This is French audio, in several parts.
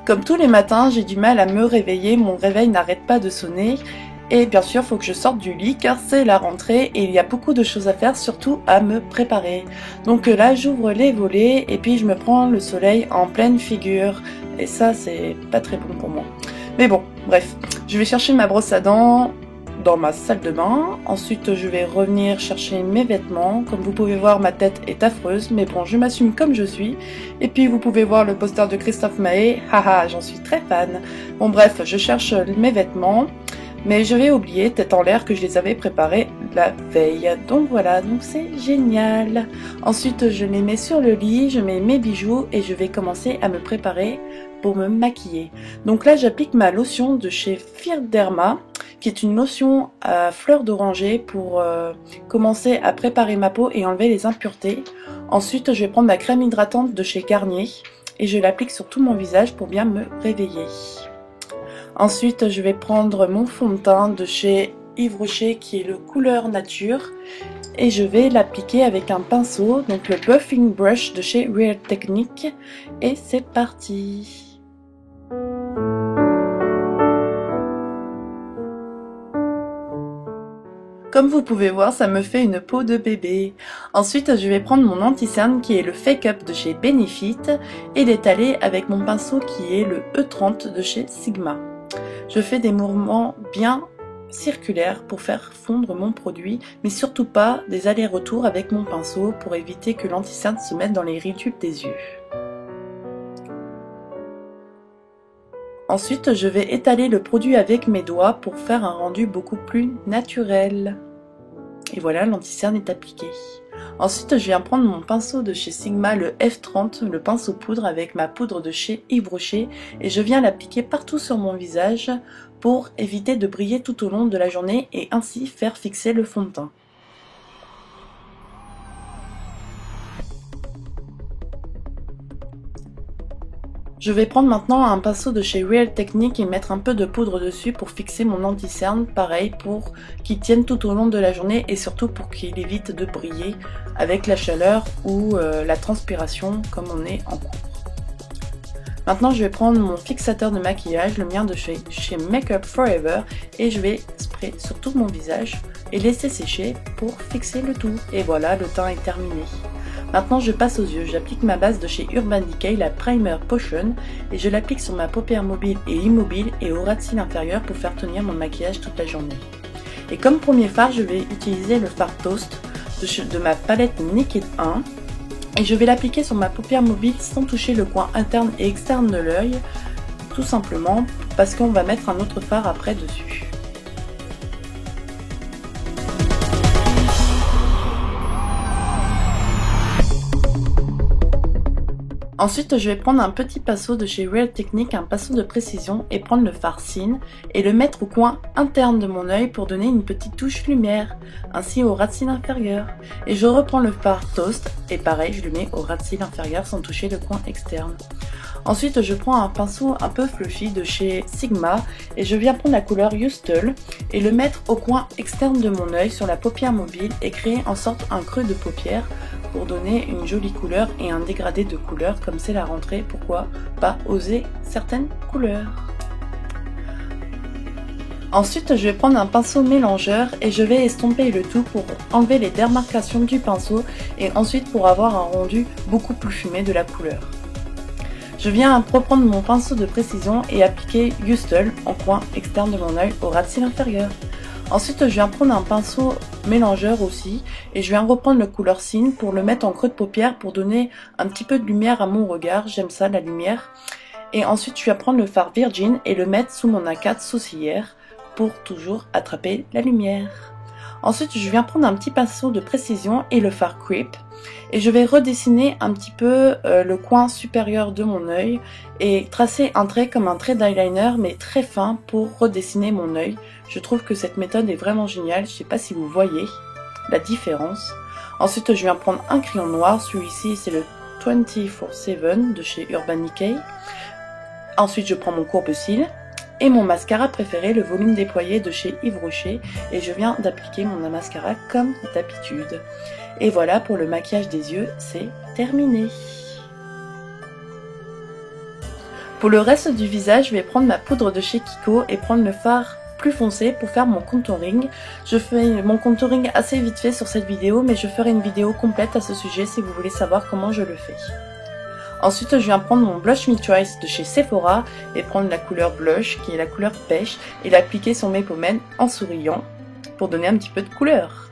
Comme tous les matins, j'ai du mal à me réveiller, mon réveil n'arrête pas de sonner. Et bien sûr, il faut que je sorte du lit car c'est la rentrée et il y a beaucoup de choses à faire, surtout à me préparer. Donc là, j'ouvre les volets et puis je me prends le soleil en pleine figure. Et ça, c'est pas très bon pour moi. Mais bon, bref, je vais chercher ma brosse à dents dans ma salle de bain. Ensuite, je vais revenir chercher mes vêtements. Comme vous pouvez voir, ma tête est affreuse, mais bon, je m'assume comme je suis. Et puis, vous pouvez voir le poster de Christophe Maé. Haha, j'en suis très fan. Bon, bref, je cherche mes vêtements. Mais j'avais oublié, tête en l'air, que je les avais préparés la veille. Donc voilà, donc c'est génial. Ensuite, je les mets sur le lit, je mets mes bijoux et je vais commencer à me préparer pour me maquiller. Donc là, j'applique ma lotion de chez Firderma, qui est une lotion à fleurs d'oranger pour commencer à préparer ma peau et enlever les impuretés. Ensuite, je vais prendre ma crème hydratante de chez Garnier et je l'applique sur tout mon visage pour bien me réveiller. Ensuite, je vais prendre mon fond de teint de chez Yves Rocher qui est le couleur nature et je vais l'appliquer avec un pinceau, donc le Buffing Brush de chez Real Technique et c'est parti. Comme vous pouvez voir, ça me fait une peau de bébé. Ensuite, je vais prendre mon anti-cerne qui est le Fake Up de chez Benefit et l'étaler avec mon pinceau qui est le E30 de chez Sigma. Je fais des mouvements bien circulaires pour faire fondre mon produit, mais surtout pas des allers-retours avec mon pinceau pour éviter que l'anti-cerne se mette dans les ridules des yeux. Ensuite, je vais étaler le produit avec mes doigts pour faire un rendu beaucoup plus naturel. Et voilà, l'anti-cerne est appliqué. Ensuite, je viens prendre mon pinceau de chez Sigma, le F30, le pinceau poudre avec ma poudre de chez Yves Rocher et je viens l'appliquer partout sur mon visage pour éviter de briller tout au long de la journée et ainsi faire fixer le fond de teint. Je vais prendre maintenant un pinceau de chez Real Technique et mettre un peu de poudre dessus pour fixer mon anti-cerne, pareil pour qu'il tienne tout au long de la journée et surtout pour qu'il évite de briller avec la chaleur ou la transpiration comme on est en cours. Maintenant je vais prendre mon fixateur de maquillage, le mien de chez Make Up Forever et je vais sprayer sur tout mon visage et laisser sécher pour fixer le tout. Et voilà, le teint est terminé. Maintenant je passe aux yeux, j'applique ma base de chez Urban Decay, la Primer Potion, et je l'applique sur ma paupière mobile et immobile et au ras de cils inférieur pour faire tenir mon maquillage toute la journée. Et comme premier fard, je vais utiliser le fard Toast de ma palette Naked 1, et je vais l'appliquer sur ma paupière mobile sans toucher le coin interne et externe de l'œil, tout simplement parce qu'on va mettre un autre fard après dessus. Ensuite, je vais prendre un petit pinceau de chez Real Technique, un pinceau de précision, et prendre le fard Cine et le mettre au coin interne de mon œil pour donner une petite touche lumière, ainsi au ras de cils inférieur. Et je reprends le fard Toast et pareil, je le mets au ras de cils inférieur sans toucher le coin externe. Ensuite, je prends un pinceau un peu fluffy de chez Sigma et je viens prendre la couleur Hustle et le mettre au coin externe de mon œil sur la paupière mobile et créer en sorte un creux de paupière pour donner une jolie couleur et un dégradé de couleurs. Comme c'est la rentrée, pourquoi pas oser certaines couleurs. Ensuite, je vais prendre un pinceau mélangeur et je vais estomper le tout pour enlever les démarcations du pinceau et ensuite pour avoir un rendu beaucoup plus fumé de la couleur. Je viens reprendre mon pinceau de précision et appliquer Hustle en coin externe de mon œil au ras de cils inférieur. Ensuite, je viens prendre un pinceau mélangeur aussi et je viens reprendre le couleur Cine pour le mettre en creux de paupière pour donner un petit peu de lumière à mon regard. J'aime ça, la lumière. Et ensuite, je viens prendre le fard Virgin et le mettre sous mon arcade sourcilière pour toujours attraper la lumière. Ensuite, je viens prendre un petit pinceau de précision et le fard Creep et je vais redessiner un petit peu le coin supérieur de mon œil et tracer un trait comme un trait d'eyeliner mais très fin pour redessiner mon œil. Je trouve que cette méthode est vraiment géniale, je ne sais pas si vous voyez la différence. Ensuite, je viens prendre un crayon noir, celui-ci c'est le 24/7 de chez Urban Decay. Ensuite, je prends mon courbe-cils et mon mascara préféré, le volume déployé de chez Yves Rocher, et je viens d'appliquer mon mascara comme d'habitude. Et voilà, pour le maquillage des yeux, c'est terminé. Pour le reste du visage, je vais prendre ma poudre de chez Kiko et prendre le fard plus foncé pour faire mon contouring. Je fais mon contouring assez vite fait sur cette vidéo, mais je ferai une vidéo complète à ce sujet si vous voulez savoir comment je le fais. Ensuite, je viens prendre mon blush Me Choice de chez Sephora et prendre la couleur blush, qui est la couleur pêche, et l'appliquer sur mes pommettes en souriant pour donner un petit peu de couleur.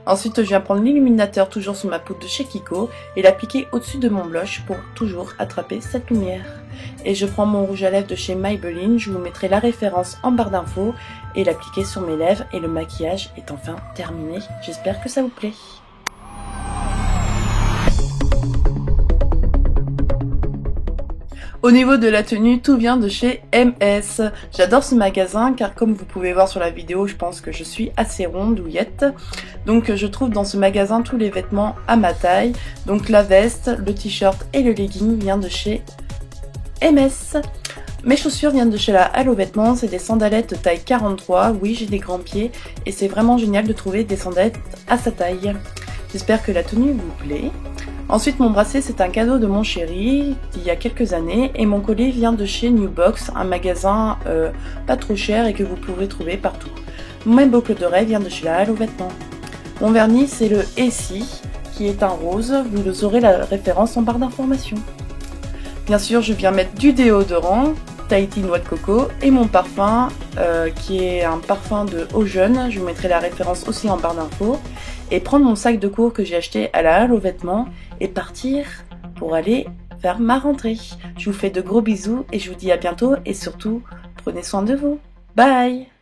Ensuite, je viens prendre l'illuminateur toujours sur ma poudre de chez Kiko et l'appliquer au-dessus de mon blush pour toujours attraper cette lumière. Et je prends mon rouge à lèvres de chez Maybelline, je vous mettrai la référence en barre d'infos et l'appliquer sur mes lèvres et le maquillage est enfin terminé. J'espère que ça vous plaît. Au niveau de la tenue, tout vient de chez MS. J'adore ce magasin car comme vous pouvez voir sur la vidéo, je pense que je suis assez rondouillette. Donc je trouve dans ce magasin tous les vêtements à ma taille. Donc la veste, le t-shirt et le legging viennent de chez MS. Mes chaussures viennent de chez la Hello Vêtements, c'est des sandalettes taille 43. Oui, j'ai des grands pieds et c'est vraiment génial de trouver des sandalettes à sa taille. J'espère que la tenue vous plaît. Ensuite, mon bracelet, c'est un cadeau de mon chéri d'il y a quelques années et mon collier vient de chez New Box, un magasin pas trop cher et que vous pourrez trouver partout. Mon boucle d'oreille vient de chez la Hello Vêtements. Mon vernis, c'est le Essie qui est un rose, vous aurez la référence en barre d'informations. Bien sûr, je viens mettre du déodorant, Tahiti Noix de Coco et mon parfum qui est un parfum de Eau Jeune, je vous mettrai la référence aussi en barre d'infos. Et prendre mon sac de cours que j'ai acheté à la Hello Vêtements et partir pour aller faire ma rentrée. Je vous fais de gros bisous et je vous dis à bientôt et surtout, prenez soin de vous. Bye!